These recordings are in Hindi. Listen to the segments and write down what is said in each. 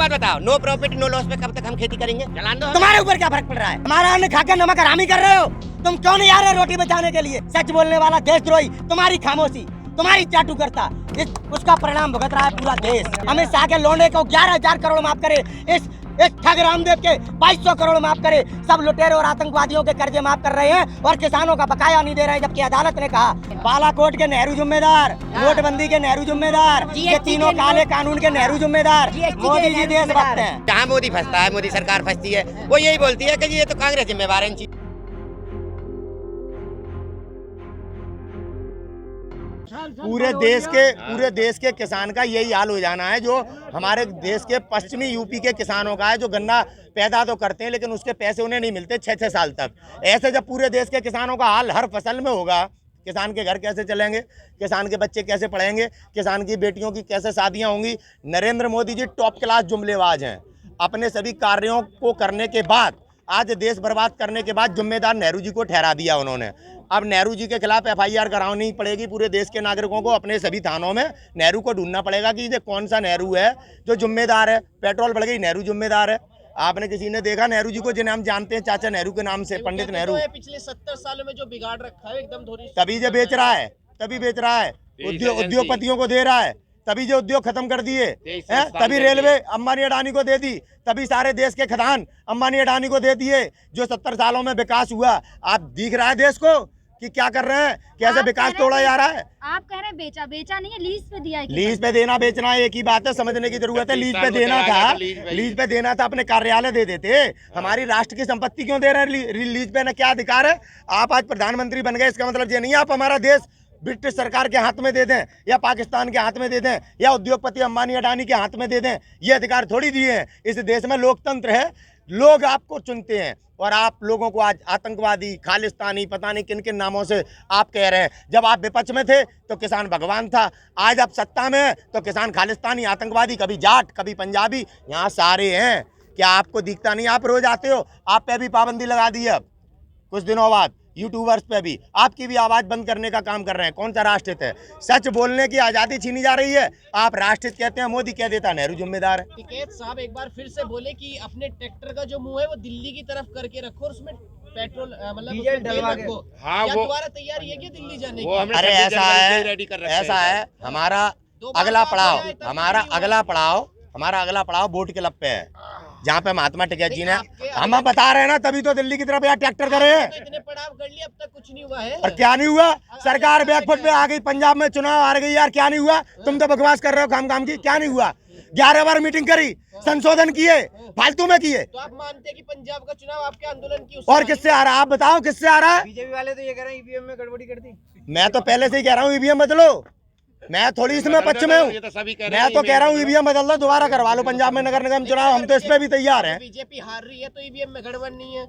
बात बताओ, नो प्रॉफिट नो लॉस पे कब तक हम खेती करेंगे? चलान दो। तुम्हारे ऊपर क्या फर्क पड़ रहा है? हमारा अन्न खाकर नमक हरामी कर रहे हो। तुम क्यों नहीं आ रहे रोटी बचाने के लिए? सच बोलने वाला देशद्रोही, तुम्हारी खामोशी, तुम्हारी चाटुकरता, उसका परिणाम भुगत रहा है पूरा देश। अमित शाह के लोंडे को 11,000 करोड़ माफ करे, इस ठग रामदेव के 2200 करोड़ माफ करे, सब लुटेरे और आतंकवादियों के कर्जे माफ कर रहे हैं और किसानों का बकाया नहीं दे रहे हैं, जबकि अदालत ने कहा बालाकोट के नेहरू जिम्मेदार, नोटबंदी के नेहरू जिम्मेदार, ये तीनों काले कानून के नेहरू जिम्मेदार। मोदी जी देशभक्त हैं। जहाँ मोदी फंसता है, मोदी सरकार फंसती है, वो यही बोलती है कि ये तो कांग्रेस जिम्मेवार है इन चीज़। पूरे देश के किसान का यही हाल हो जाना है, जो हमारे देश के पश्चिमी यूपी के किसानों का है, जो गन्ना पैदा तो करते हैं लेकिन उसके पैसे उन्हें नहीं मिलते 6-6 साल तक। ऐसे जब पूरे देश के किसानों का हाल हर फसल में होगा, किसान के घर कैसे चलेंगे, किसान के बच्चे कैसे पढ़ेंगे, किसान की बेटियों की कैसे शादियां होंगी। नरेंद्र मोदी जी टॉप क्लास जुमलेबाज हैं। अपने सभी कार्यों को करने के बाद, आज देश बर्बाद करने के बाद जिम्मेदार नेहरू जी को ठहरा दिया उन्होंने। अब नेहरू जी के खिलाफ FIR करानी पड़ेगी पूरे देश के नागरिकों को। अपने सभी थानों में नेहरू को ढूंढना पड़ेगा कि ये कौन सा नेहरू है जो जिम्मेदार है। पेट्रोल बढ़ गई, नेहरू जिम्मेदार है। आपने किसी ने देखा नेहरू जी को, जिन्हें हम जानते हैं चाचा नेहरू के नाम से, पंडित नेहरू? पिछले 70 सालों में जो बिगाड़ रखा है एकदम धोरी, तभी जो बेच रहा है, तभी बेच रहा है, उद्योगपतियों को दे रहा है, तभी जो उद्योग खत्म कर दिए हैं, तभी रेलवे अंबानी अडानी को दे दी, तभी सारे देश के खदान अंबानी अडानी को दे दिए। जो 70 सालों में विकास हुआ, आप दिख रहा है देश को कि क्या कर रहे हैं, कैसे विकास तोड़ा जा रहा है। आप कह रहे हैं बेचा नहीं है, लीज पे दिया है। लीज पे देना बेचना एक ही बात है, समझने की जरूरत है। लीज पे देना था, लीज पे देना था, अपने कार्यालय दे देते। हमारी राष्ट्र की संपत्ति क्यों दे रहे हैं लीज पे? ना क्या अधिकार है? आप आज प्रधानमंत्री बन गए, इसका मतलब ये नहीं आप हमारा देश ब्रिटिश सरकार के हाथ में दे दें या पाकिस्तान के हाथ में दे दें या उद्योगपति अंबानी अडानी के हाथ में दे दें। ये अधिकार थोड़ी दिए हैं। इस देश में लोकतंत्र है, लोग आपको चुनते हैं और आप लोगों को आज आतंकवादी, खालिस्तानी, पता नहीं किन किन नामों से आप कह रहे हैं। जब आप विपक्ष में थे तो किसान भगवान था, आज आप सत्ता में हैं तो किसान खालिस्तानी, आतंकवादी, कभी जाट, कभी पंजाबी, यहाँ सारे हैं। क्या आपको दिखता नहीं? आप रोज आते हो, आप पे भी पाबंदी लगा दी है अब कुछ दिनों बाद, यूट्यूबर्स पे भी आपकी भी आवाज बंद करने का काम कर रहे हैं। कौन सा राष्ट्रहित है? सच बोलने की आजादी छीनी जा रही है। आप राष्ट्रहित कहते हैं, मोदी कह देता नेहरू जिम्मेदार है। टिकैत साहब एक बार फिर से बोले कि अपने ट्रैक्टर का जो मुंह है वो दिल्ली की तरफ करके रखो और उसमें पेट्रोल मतलब रखो। हाँ, वो दोबारा तैयारी है कि दिल्ली जाने की? अरे ऐसा है हमारा अगला पड़ाव बोट क्लब पे है, जहाँ पे महात्मा टिकैत जी ने, हम बता रहे हैं ना, तभी तो दिल्ली की तरफ यार ट्रैक्टर करे हैं। तो इतने पड़ाव कर लिए, अब तक कुछ नहीं हुआ है। और क्या नहीं हुआ? सरकार बैकफुट पे आ गई, पंजाब में चुनाव हार गई यार, क्या नहीं हुआ? तुम तो बकवास कर रहे हो काम की, क्या नहीं हुआ? 11 बार मीटिंग करी, संशोधन किए, फालतू में किए। तो आप मानते हैं कि पंजाब का चुनाव आपके आंदोलन की और किससे आ रहा है? आप बताओ किससे आ रहा है? बीजेपी वाले तो ये कह रहे हैं EVM में गड़बड़ी कर दी। मैं तो पहले से ही कह रहा हूँ EVM बदलो। मैं थोड़ी इसमें पक्ष में हूँ, मैं तो कह रहा हूँ EVM बदल दो, दोबारा करवा लो पंजाब में नगर निगम चुनाव। हम तो इस पे भी तैयार हैं। बीजेपी हार रही है तो EVM में गड़बड़ नहीं है?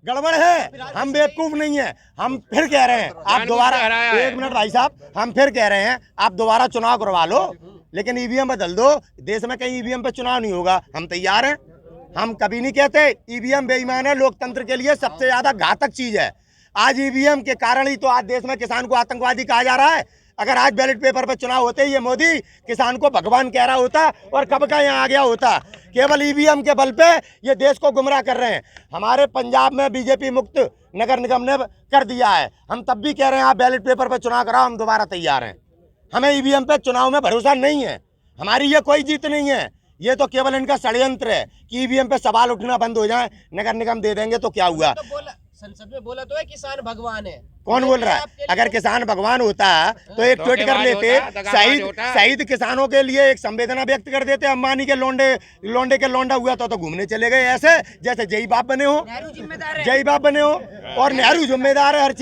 गड़बड़ है। हम बेवकूफ नहीं है। हम फिर कह रहे हैं आप दोबारा, एक मिनट भाई साहब, हम फिर कह रहे हैं आप दोबारा चुनाव करवा लो, लेकिन EVM बदल दो। देश में कहीं EVM पे चुनाव नहीं होगा, हम तैयार हैं। हम कभी नहीं कहते EVM बेईमान है, लोकतंत्र के लिए सबसे ज्यादा घातक चीज है। आज EVM के कारण ही तो आज देश में किसान को आतंकवादी कहा जा रहा है। अगर आज बैलेट पेपर पर चुनाव होते ही ये मोदी किसान को भगवान कह रहा होता और कब का यहाँ आ गया होता। केवल EVM के बल पे ये देश को गुमराह कर रहे हैं। हमारे पंजाब में बीजेपी मुक्त नगर निगम ने कर दिया है, हम तब भी कह रहे हैं आप बैलेट पेपर पर चुनाव कराओ, हम दोबारा तैयार हैं। हमें EVM पे चुनाव में भरोसा नहीं है, हमारी ये कोई जीत नहीं है। ये तो केवल इनका षड्यंत्र है कि EVM पे सवाल उठना बंद हो जाए, नगर निगम दे देंगे तो क्या हुआ? संसद में बोला तो है किसान भगवान है। कौन बोल रहा है? अगर किसान भगवान होता तो एक ट्वीट कर लेते, शहीद किसानों के लिए एक संवेदना व्यक्त कर देते। अंबानी के लोंडे के लोंडा हुआ तो घूमने चले गए, ऐसे जैसे जय बाप बने हो। और नेहरू जिम्मेदार है हर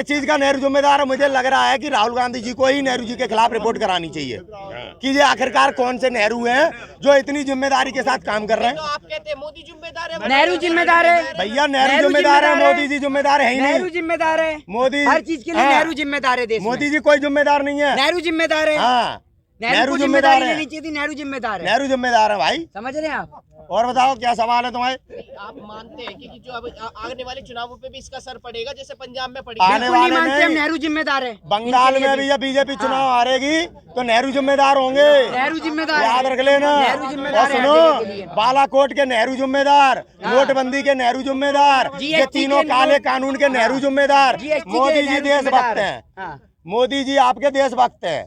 चीज का नेहरू जिम्मेदार है। मुझे लग रहा है कि राहुल गांधी जी को ही नेहरू जी के खिलाफ रिपोर्ट करानी चाहिए कि ये आखिरकार कौन से नेहरू हैं जो इतनी जिम्मेदारी के साथ काम कर रहे हैं। तो आप कहते हैं मोदी जिम्मेदार है? नेहरू जिम्मेदार है भैया, नेहरू जिम्मेदार है, मोदी जी जिम्मेदार है ही नहीं। नेहरू जिम्मेदार है, मोदी हर चीज के लिए नेहरू जिम्मेदार है। देश मोदी जी कोई जिम्मेदार नहीं है, नेहरू जिम्मेदार है। हाँ, नेहरू जिम्मेदारी लेनी चाहिए थी, नेहरू जिम्मेदार है। नेहरू जिम्मेदार है भाई, समझ रहे हैं आप? और बताओ क्या सवाल है तुम्हारे? आप मानते हैं कि जो अब आने वाले चुनावों पे भी इसका असर पड़ेगा जैसे पंजाब में पड़ेगा? आने वाले नहीं, नेहरू जिम्मेदार है। बंगाल में भी जब बीजेपी चुनाव हारेगी तो नेहरू जिम्मेदार होंगे, नेहरू जिम्मेदार याद रख लेना। और सुनो, बालाकोट के नेहरू जिम्मेदार, नोटबंदी के नेहरू जिम्मेदार, ये तीनों काले कानून के नेहरू जिम्मेदार। मोदी जी देशभक्त हैं, मोदी जी आपके देशभक्त हैं,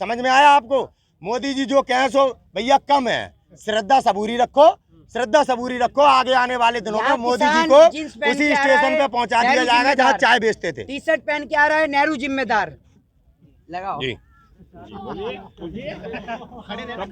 समझ में आया आपको? मोदी जी जो कहें सो भैया कम है, श्रद्धा सबूरी रखो, श्रद्धा सबूरी रखो। आगे आने वाले दिनों में मोदी जी को उसी स्टेशन पे पहुंचा दिया जाएगा जहाँ चाय बेचते थे। टी शर्ट पहन के आ रहा है नेहरू जिम्मेदार, लगाओ जी।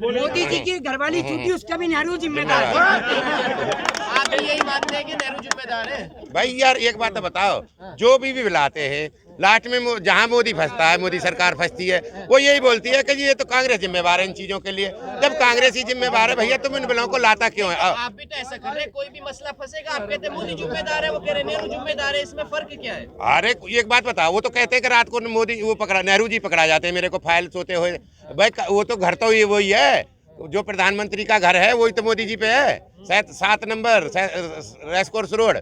मोदी जी की घरवाली छूटी, उसका भी नेहरू जिम्मेदार है। आप भी यही मानते हैं कि नेहरू जिम्मेदार है? भाई यार एक बात तो बताओ, जो भी बुलाते हैं लास्ट में जहाँ मोदी फंसता है, मोदी सरकार फंसती है, वो यही बोलती है कि जी ये तो कांग्रेस जिम्मेवार है इन चीजों के लिए। जब कांग्रेस ही जिम्मेवार है भैया, तुम इन बिलों को लाता क्यों है? आप भी तो ऐसा कर रहे हैं, कोई भी मसला फंसेगा आप कहते हैं मोदी जिम्मेदार है, वो कह रहे नेहरू जिम्मेदार है, इसमें फर्क क्या है? अरे एक बात बताओ, वो तो कहते हैं कि रात को मोदी वो पकड़ा, नेहरू जी पकड़ा जाते हैं मेरे को फाइल सोते हुए। भाई वो तो घर तो ये वही है, जो प्रधानमंत्री का घर है वही तो मोदी जी पे है, 7 नंबर रेसकोर्स रोड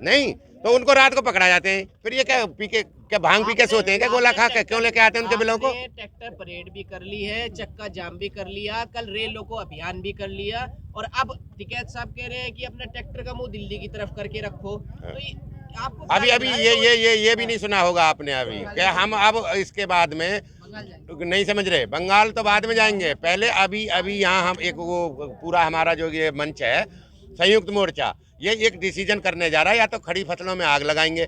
नहीं, तो उनको रात को पकड़ा जाते हैं। फिर ये क्या पी के, क्या भांग पी के सोते हैं क्या? गोला खा के क्यों लेके आते हैं उनके बिलों को? ट्रैक्टर परेड भी कर ली है, चक्का जाम भी कर लिया, कल रेल रोको अभियान भी कर लिया, और अब टिकैत साहब कह रहे हैं कि अपने ट्रैक्टर का मुंह दिल्ली की तरफ करके रखो। तो ये आपको अभी ये भी नहीं सुना होगा आपने अभी क्या हम अब इसके बाद में नहीं समझ रहे, बंगाल तो बाद में जाएंगे, पहले अभी यहाँ हम एक वो पूरा हमारा जो ये मंच है संयुक्त मोर्चा, ये एक डिसीजन करने जा रहा है, या तो खड़ी फसलों में आग लगाएंगे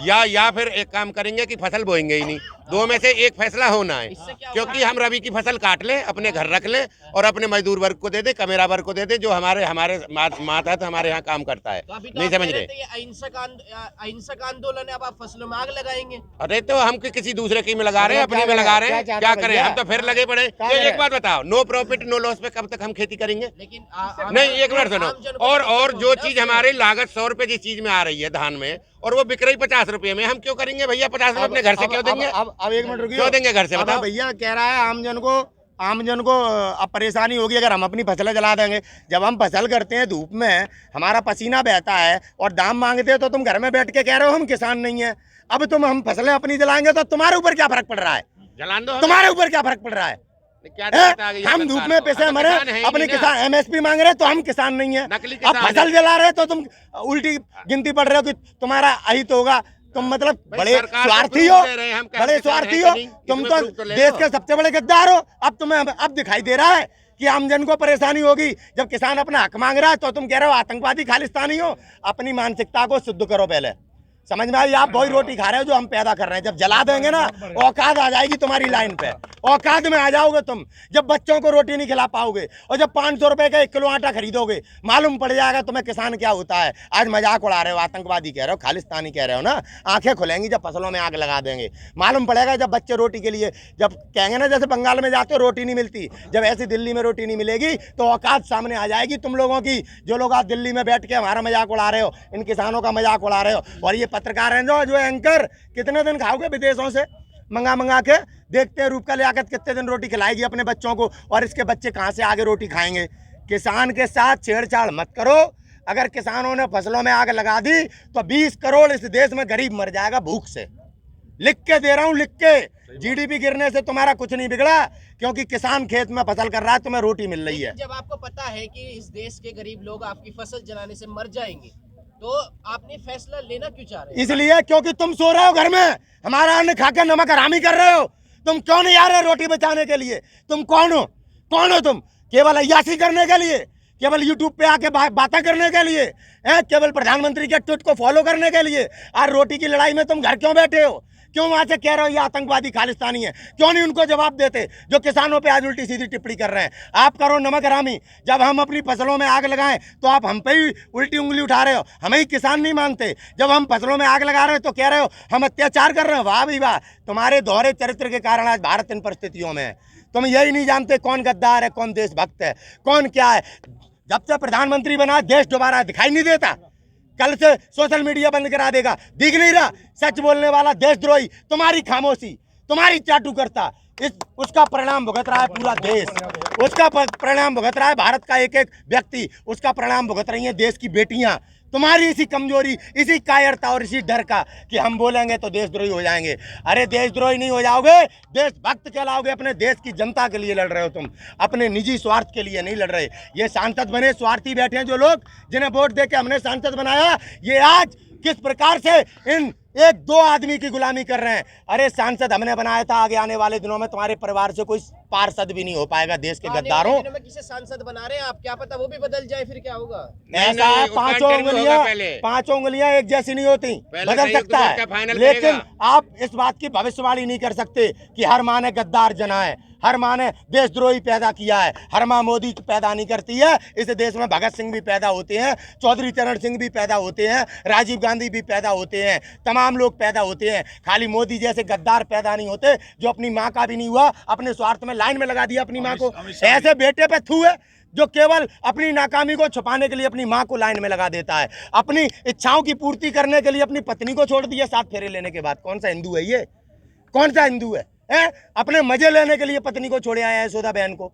या फिर एक काम करेंगे कि फसल बोएंगे ही नहीं। दो में से एक फैसला होना है, क्योंकि हम रबी की फसल काट लें, अपने घर रख लें और अपने मजदूर वर्ग को दे दें, कमेरा वर्ग को दे दें, जो हमारे मातहत हमारे यहाँ काम करता है। तो नहीं समझ रहे? अहिंसक आंदोलन है, अब आप फसलों में आग लगाएंगे? अरे तो हम किसी दूसरे की में लगा रहे हैं, अपनी में लगा रहे हैं, क्या करें? हम तो फिर लगे पड़े। एक बात बताओ, नो प्रॉफिट नो लॉस पे कब तक हम खेती करेंगे? लेकिन नहीं, एक मिनट सुनो। और जो चीज हमारी लागत 100 रुपए जिस चीज में आ रही है धान में, और वो बिक रही 50 रुपए में, हम क्यों करेंगे भैया? 50 रुपए अपने घर से क्यों देंगे? अब 1 मिनट रुकिए, क्यों देंगे घर से बताओ? भैया कह रहा है आम जन को अब परेशानी होगी अगर हम अपनी फसलें जला देंगे। जब हम फसल करते हैं धूप में, हमारा पसीना बहता है और दाम मांगते हैं, तो तुम घर में बैठ के कह रहे हो हम किसान नहीं है। अब हम फसलें अपनी जलाएंगे तो तुम्हारे ऊपर क्या फर्क पड़ रहा है? जलान दो, तुम्हारे ऊपर क्या फर्क पड़ रहा है? हम धूप में पैसे मरे, अपने किसान MSP मांग रहे तो हम किसान नहीं है। अब फसल जला रहे तो तुम उल्टी गिनती पड़ रहे हो कि तुम्हारा अहित होगा। तुम मतलब बड़े स्वार्थी हो, बड़े स्वार्थी हो तुम, तो देश के सबसे बड़े गद्दार हो। अब तुम्हें अब दिखाई दे रहा है कि आमजन को परेशानी होगी जब किसान अपना हक मांग रहा है, तो तुम कह रहे हो आतंकवादी खालिस्तानी हो। अपनी मानसिकता को शुद्ध करो पहले, समझ में आई? आप वही रोटी खा रहे हो जो हम पैदा कर रहे हैं। जब जला देंगे ना, औकात आ जाएगी तुम्हारी लाइन पे, औकात में आ जाओगे तुम। जब बच्चों को रोटी नहीं खिला पाओगे और जब 500 रुपए का 1 किलो आटा खरीदोगे, मालूम पड़ जाएगा तुम्हें किसान क्या होता है। आज मजाक उड़ा रहे हो, आतंकवादी कह रहे हो, खालिस्तानी कह रहे हो ना। आंखें खुलेंगी जब फसलों में आग लगा देंगे, मालूम पड़ेगा। जब बच्चे रोटी के लिए जब कहेंगे ना, जैसे बंगाल में जाते हो रोटी नहीं मिलती, जब ऐसी दिल्ली में रोटी नहीं मिलेगी तो औकात सामने आ जाएगी तुम लोगों की। जो लोग आज दिल्ली में बैठ के हमारा मजाक उड़ा रहे हो, इन किसानों का मजाक उड़ा रहे हो। और ये पत्रकार हैं जो एंकर, कितने दिन खाओगे विदेशों से मंगा के? देखते हैं रूप का लियाकत कितने दिन रोटी खिलाएगी अपने बच्चों को, और इसके बच्चे कहाँ से आगे रोटी खाएंगे? किसान के साथ छेड़छाड़ मत करो। अगर किसानों ने फसलों में आग लगा दी तो 20 करोड़ इस देश में गरीब मर जाएगा भूख से। लिख के दे रहा हूँ, लिख के। GDP गिरने से तुम्हारा कुछ नहीं बिगड़ा, क्योंकि किसान खेत में फसल कर रहा है, तुम्हें रोटी मिल रही है। जब आपको पता है कि इस देश के गरीब लोग आपकी फसल जलाने से मर जाएंगे, तो आपने फैसला लेना क्यों चाह रहे हैं? इसलिए क्योंकि तुम सो रहे हो घर में, हमारा अन्न खाकर नमक हरामी कर रहे हो। तुम क्यों नहीं आ रहे रोटी बचाने के लिए? तुम कौन हो? तुम केवल अय्याशी करने के लिए, केवल यूट्यूब पे आके बातें करने के लिए, केवल प्रधानमंत्री के ट्वीट को फॉलो करने के लिए? आज रोटी की लड़ाई में तुम घर क्यों बैठे हो? क्यों वहां से कह रहे हो ये आतंकवादी खालिस्तानी है? क्यों नहीं उनको जवाब देते जो किसानों पे आज उल्टी सीधी टिप्पणी कर रहे हैं? आप करो नमक हरामी। जब हम अपनी फसलों में आग लगाएं तो आप हम पे ही उल्टी उंगली उठा रहे हो, हमें ही किसान नहीं मानते। जब हम फसलों में आग लगा रहे हैं तो कह रहे हो हम अत्याचार कर रहे हैं। वाह भी वाह, तुम्हारे दोहरे चरित्र के कारण आज भारत इन परिस्थितियों में है। तुम यही नहीं जानते कौन गद्दार है, कौन देशभक्त है, कौन क्या है। जब से प्रधानमंत्री बना देश दोबारा दिखाई नहीं देता। कल से सोशल मीडिया बंद करा देगा, दिख नहीं रहा। सच बोलने वाला देशद्रोही, तुम्हारी खामोशी, तुम्हारी चाटुकरता, उसका परिणाम भुगत रहा है पूरा देश, उसका परिणाम भुगत रहा है भारत का एक एक व्यक्ति, उसका परिणाम भुगत रही है देश की बेटियां। तुम्हारी इसी कमजोरी, इसी कायरता और इसी डर का कि हम बोलेंगे तो देशद्रोही हो जाएंगे। अरे देशद्रोही नहीं हो जाओगे, देशभक्त कहलाओगे। अपने देश की जनता के लिए लड़ रहे हो तुम, अपने निजी स्वार्थ के लिए नहीं लड़ रहे। ये सांसद बने स्वार्थी बैठे हैं जो लोग, जिन्हें वोट देके हमने सांसद बनाया, ये आज किस प्रकार से इन एक दो आदमी की गुलामी कर रहे हैं। अरे सांसद हमने बनाया था, आगे आने वाले दिनों में तुम्हारे परिवार से कोई पार्षद भी नहीं हो पाएगा देश के गद्दारों। में किसे सांसद बना रहे हैं आप, क्या पता वो भी बदल जाए, फिर क्या होगा? ऐसा है, पांचों उंगलियां एक जैसी नहीं होती, बदल सकता है, लेकिन आप इस बात की भविष्यवाणी नहीं कर सकते कि हर माँ ने गद्दार जना है, हर माँ ने देशद्रोही पैदा किया है, हर माँ मोदी पैदा नहीं करती है। इस देश में भगत सिंह भी पैदा होते हैं, चौधरी चरण सिंह भी पैदा होते हैं, राजीव गांधी भी पैदा होते हैं, तमाम लोग पैदा होते हैं। खाली मोदी जैसे गद्दार पैदा नहीं होते जो अपनी माँ का भी नहीं हुआ, अपने स्वार्थ में लाइन में लगा दिया अपनी माँ को। ऐसे बेटे पे थू है जो केवल अपनी नाकामी को छुपाने के लिए अपनी माँ को लाइन में लगा देता है, अपनी इच्छाओं की पूर्ति करने के लिए अपनी पत्नी को छोड़ दिया 7 फेरे लेने के बाद। कौन सा हिंदू है ये? कौन सा हिंदू है? अपने मजे लेने के लिए पत्नी को छोड़े आया है यशोदा बहन को।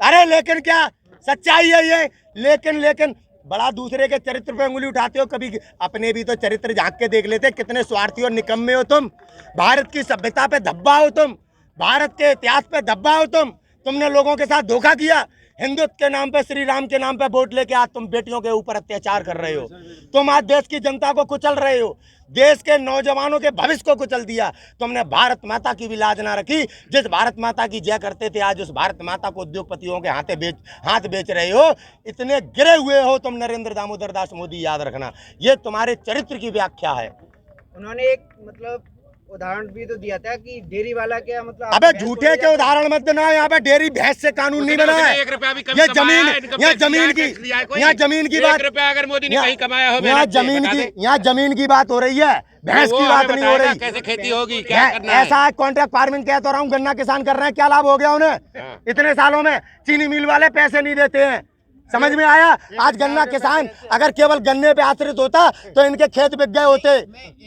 अरे लेकिन क्या सच्चाई है ये? लेकिन बड़ा दूसरे के चरित्र पे उंगली उठाते हो, कभी अपने भी तो चरित्र झांक के देख लेते। कितने स्वार्थी और निकम्मे हो तुम। भारत की सभ्यता पे धब्बा हो तुम, भारत के इतिहास पे धब्बा हो तुम। तुमने लोगों के साथ धोखा किया, हिंदुत्व के नाम पे, श्री राम के नाम पे वोट लेके आज तुम बेटियों के ऊपर अत्याचार कर रहे हो। तुम आज देश की जनता को कुचल रहे हो, देश के नौजवानों के भविष्य को कुचल दिया। तुमने भारत माता की भी लाज ना रखी। जिस भारत माता की जय करते थे, आज उस भारत माता को उद्योगपतियों के हाथ बेच रहे हो। इतने गिरे हुए हो तुम नरेंद्र दामोदर दास मोदी, याद रखना। ये तुम्हारे चरित्र की व्याख्या है। उन्होंने एक मतलब उदाहरण भी तो दिया था कि डेयरी वाला क्या मतलब। अबे झूठे के उदाहरण मत देना। यहाँ पे डेयरी भैंस से कानून नहीं बना है। ये जमीन की बात, अगर मोदी ने कहीं कमाया हो, यहाँ जमीन की बात हो रही है, भैंस की बात नहीं हो रही। कैसे खेती होगी, क्या करना है? ऐसा कॉन्ट्रैक्ट फार्मिंग कह तो रहा हूँ, गन्ना किसान कर रहे हैं, क्या लाभ हो गया उन्हें? इतने सालों में चीनी मिल वाले पैसे नहीं देते हैं, समझ में आया? आज गन्ना किसान अगर केवल गन्ने पे आश्रित होता तो इनके खेत बिक गए होते,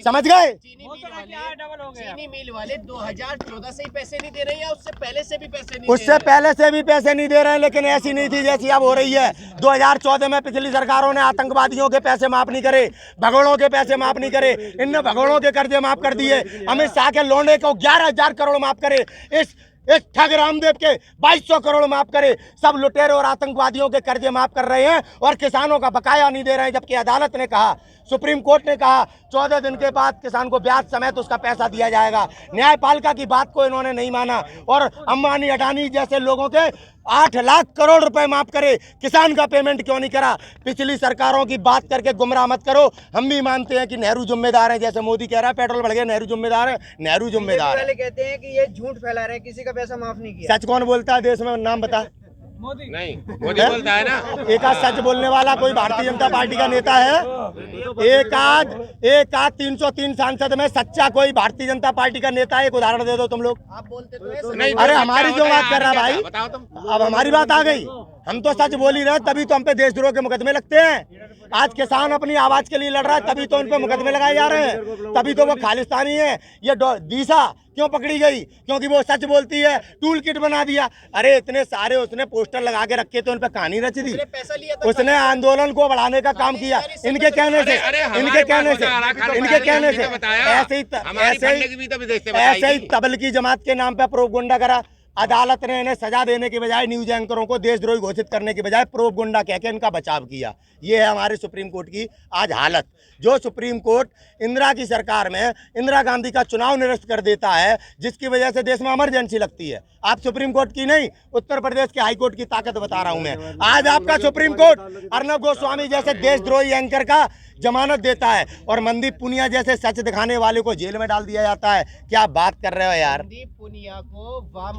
समझ गए? चीनी मिल वाले 2014 से ही पैसे नहीं दे रहे हैं, उससे पहले से भी पैसे नहीं उससे पहले से भी पैसे नहीं दे रहे हैं, लेकिन ऐसी नहीं थी जैसी अब हो रही है। 2014 में पिछली सरकारों ने आतंकवादियों के पैसे माफ नहीं करे, भगोड़ों के पैसे माफ नहीं करे, इनने भगोड़ों के कर्जे माफ कर दिए। अमित शाह के लोंडे को 11,000 करोड़ माफ करे, इस ठग रामदेव के 2200 करोड़ माफ करे। सब लुटेरे और आतंकवादियों के कर्जे माफ कर रहे हैं और किसानों का बकाया नहीं दे रहे हैं। जबकि अदालत ने कहा, सुप्रीम कोर्ट ने कहा 14 दिन के बाद किसान को ब्याज समेत उसका पैसा दिया जाएगा। न्यायपालिका की बात को इन्होंने नहीं माना और अंबानी अडानी जैसे लोगों के 8 लाख करोड़ रुपए माफ करे, किसान का पेमेंट क्यों नहीं करा? पिछली सरकारों की बात करके गुमराह मत करो। हम भी मानते हैं कि नेहरू जिम्मेदार है, जैसे मोदी कह रहा है पेट्रोल बढ़ गया, नेहरू जिम्मेदार है, नेहरू जिम्मेदार है। कहते हैं कि ये झूठ फैला रहे हैं, किसी का पैसा माफ नहीं किया। सच कौन बोलता है देश में? नाम बता। नहीं, मोदी बोलता है ना। एक आध सच बोलने वाला कोई भारतीय जनता पार्टी का नेता है? एक आध 303 सांसद में सच्चा कोई भारतीय जनता पार्टी का नेता है? एक उदाहरण दे दो तुम लोग। आप बोलते तो नहीं, अरे हमारी क्यों बात कर रहा है भाई? बताओ तुम। अब हमारी बात आ गई, हम तो सच बोल ही रहे, तभी तो हम पे देशद्रोह के मुकदमे लगते हैं। आज किसान अपनी आवाज के लिए लड़ रहा है, तभी तो उन पे मुकदमे लगाए जा रहे हैं, तभी तो वो खालिस्तानी है। ये दिशा क्यों पकड़ी गई? क्योंकि वो सच बोलती है, टूल किट बना दिया। अरे इतने सारे उसने पोस्टर लगा के रखे तो उन पे कहानी रच दी। पैसा लिया था, उसने आंदोलन को बढ़ाने का काम किया, इनके कहने से ऐसे ही तबल की जमात के नाम पे प्रोपगंडा करा। अदालत ने इन्हें सजा देने के बजाय न्यूज एंकरों को देशद्रोही घोषित करने के बजाय प्रोपगंडा कह के इनका बचाव किया। ये है हमारे सुप्रीम कोर्ट की आज हालत। जो सुप्रीम कोर्ट इंदिरा की सरकार में इंदिरा गांधी का चुनाव निरस्त कर देता है, जिसकी वजह से देश में इमरजेंसी लगती है। आप सुप्रीम कोर्ट की नहीं, उत्तर प्रदेश के हाई कोर्ट की ताकत बता रहा हूं मैं। आज आपका सुप्रीम कोर्ट अर्नब गोस्वामी जैसे देशद्रोही एंकर का जमानत देता है और मनदीप पुनिया जैसे सच दिखाने वाले को जेल में डाल दिया जाता है। क्या बात कर रहे हो यार? मनदीप पुनिया को वाम